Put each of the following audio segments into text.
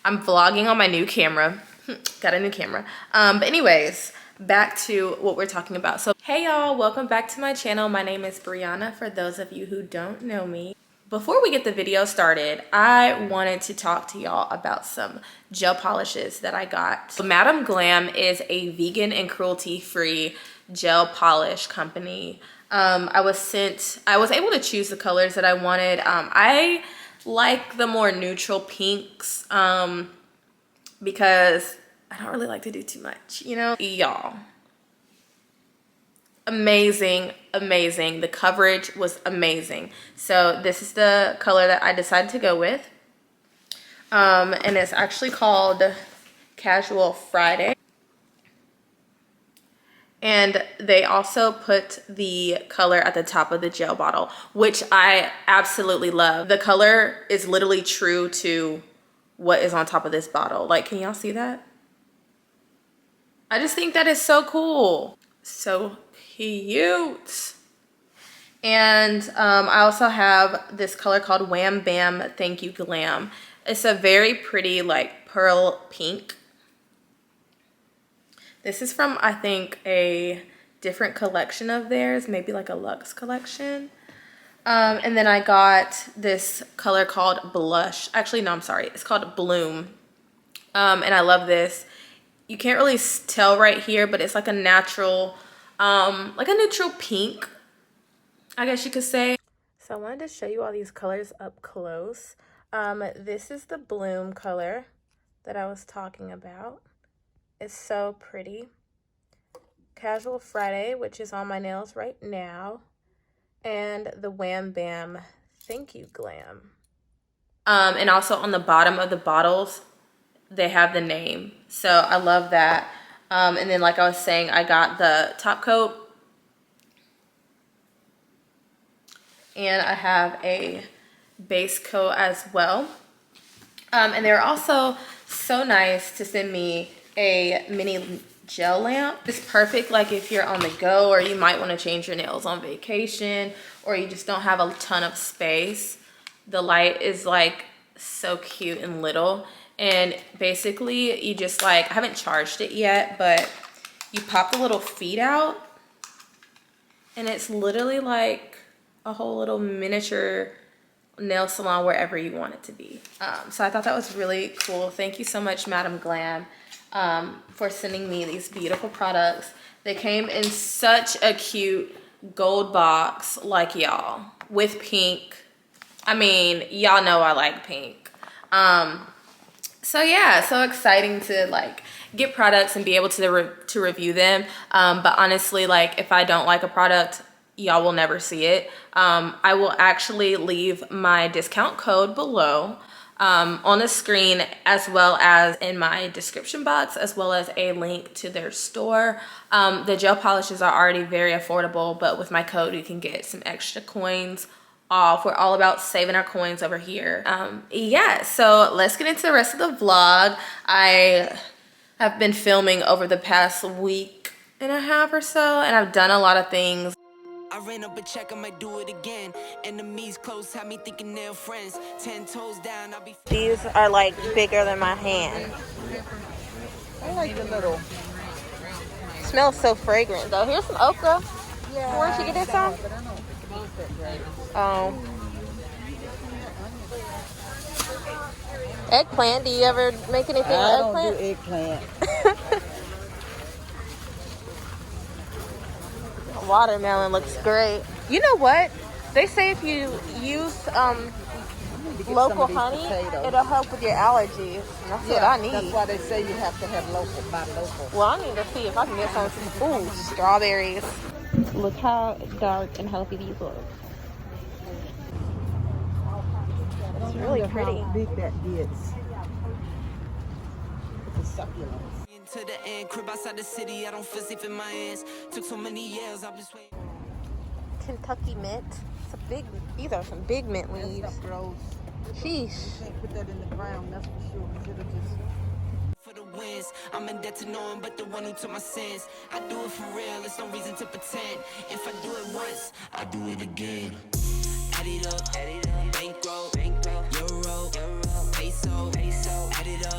I'm vlogging on my new camera. Got a new camera. But anyways, back to what we're talking about. So hey y'all, welcome back to my channel. My name is Brianna, for those of you who don't know me. Before we get the video started, I wanted to talk to y'all about some gel polishes that I got. So Madam Glam is a vegan and cruelty-free gel polish company. I was able to choose the colors that I wanted. I like the more neutral pinks because I don't really like to do too much, you know? Y'all, amazing. The coverage was amazing. So this is the color that I decided to go with. And it's actually called Casual Friday. And they also put the color at the top of the gel bottle, which I absolutely love. The color is literally true to what is on top of this bottle. Like, can y'all see that? I just think that is so cool. So cute. And I also have this color called Wham Bam Thank You Glam. It's a very pretty like pearl pink. This is from, I think, a different collection of theirs, maybe like a luxe collection. And then I got this color called Blush. Actually, no, I'm sorry. It's called Bloom. And I love this. You can't really tell right here, but it's like a natural, like a neutral pink, I guess you could say. So I wanted to show you all these colors up close. This is the Bloom color that I was talking about. It's so pretty. Casual Friday, which is on my nails right now. And the Wham Bam Thank You Glam. And also on the bottom of the bottles, they have the name. So I love that. And then like I was saying, I got the top coat. And I have a base coat as well. And they're also so nice to send me a mini gel lamp. It's perfect like if you're on the go, or you might want to change your nails on vacation, or you just don't have a ton of space. The light is like so cute and little, and basically you just like, I haven't charged it yet, but you pop the little feet out and it's literally like a whole little miniature nail salon wherever you want it to be. So I thought that was really cool. Thank you so much, Madam Glam, for sending me these beautiful products. They came in such a cute gold box, like y'all, with pink. I mean, y'all know I like pink. So yeah, so exciting to like get products and be able to review them. But honestly, like if I don't like a product, y'all will never see it. I will actually leave my discount code below on the screen, as well as in my description box, as well as a link to their store. The gel polishes are already very affordable, but with my code you can get some extra coins off. We're all about saving our coins over here. Yeah, so let's get into the rest of the vlog. I have been filming over the past week and a half or so, and I've done a lot of things. I ran up a check, I might do it again. Enemies close, have me thinking they're friends. 10 toes down, I'll be. These are like bigger than my hand. I like the little. Smells so fragrant though. Here's some okra. Yeah. Where'd you get this from? But I don't think it smells that great. Oh. Eggplant. Do you ever make anything with I eggplant? don't do eggplant. Watermelon looks great. You know what? They say if you use local honey, it'll help with your allergies. And that's what I need. That's why they say you have to have local, buy local. Well, I need to see if I can get some. Ooh, strawberries. Look how dark and healthy these look. It's really pretty. How big that gets. It's a succulent. To the end, crib outside the city, I don't feel safe in my hands. Took so many years, I've been waiting. Kentucky mint. It's a big. These are some big mint That leaves. stuff grows. Sheesh. You can't put that in the ground, that's for sure. 'Cause it'll just. For the wins, I'm in debt to no one but the one who took my sins. I do it for real, there's no reason to pretend. If I do it once, I do it again. Add it up, bankroll, euro, peso, add it up.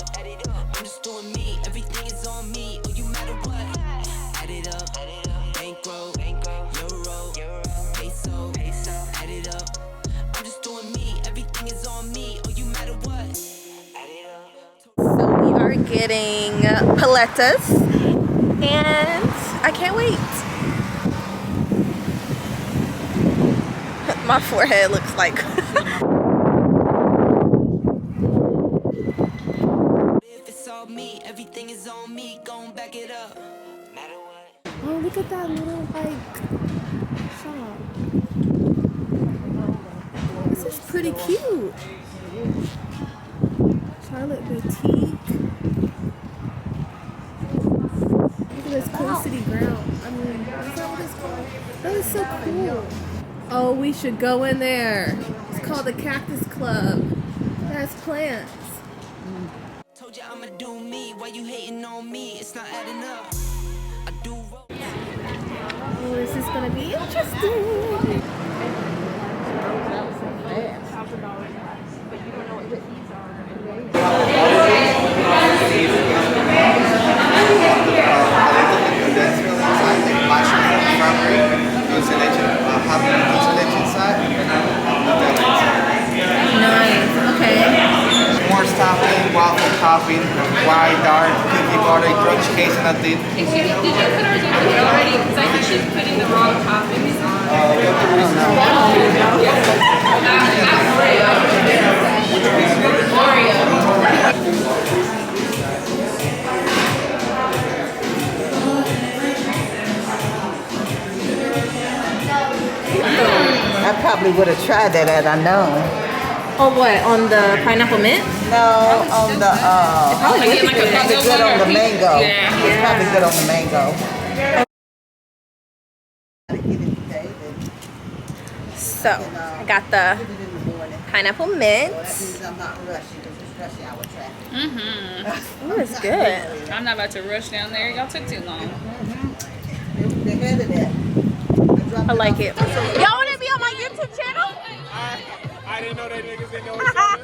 getting paletas, and I can't wait. My forehead looks like If it's all me, everything is on me. Gon' back it up. Matter what. oh, look at that little like shop. This is pretty cute. Charlotte Boutique. Look at this Cool City Ground. I mean, is that what it's called? That is so cool. Oh, we should go in there. It's called the Cactus Club. It has plants. Told you I'ma do me. Why you hating on me? It's not adding up. I do roll. Oh, this is gonna be interesting. Nice. Okay. S'mores topping, waffle topping, wide dark, cookie butter, crunch case, nothing. Excuse me, did you put ours over here already? Because I think she's putting the wrong toppings on. I probably would have tried that had I known. Oh, what? On the pineapple mint? No, on the Probably get like a it's probably good on the mango. Yeah. It's probably good on the mango. So, I got the pineapple mint. I'm not rushing because it's rush hour traffic. Ooh, it's good. I'm not about to rush down there. Y'all took too long. They had it at. I like it. Y'all want to be on my YouTube channel? I didn't know that niggas didn't know each other.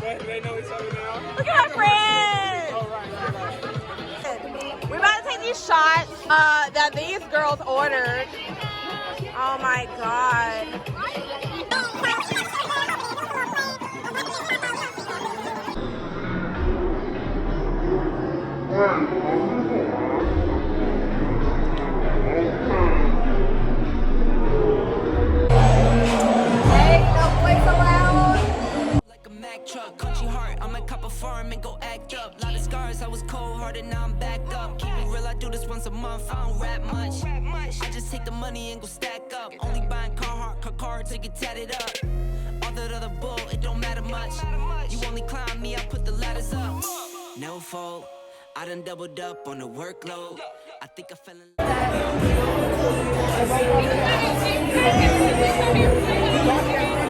But they know each other now. Look at my friends. Oh, right. We're about to take these shots that these girls ordered. Oh my god. Like a Mack truck, country heart. I'm a cop a farm and go act up. Lot of scars, I was cold hearted, now I'm back up. Keep it real, I do this once a month. I don't rap much. I just take the money and go stack up. Only buying car to get tatted up. All that other bull, it don't matter much. You only climb me, I put the ladders up. No fault, I done doubled up on the workload. I think I fell in love.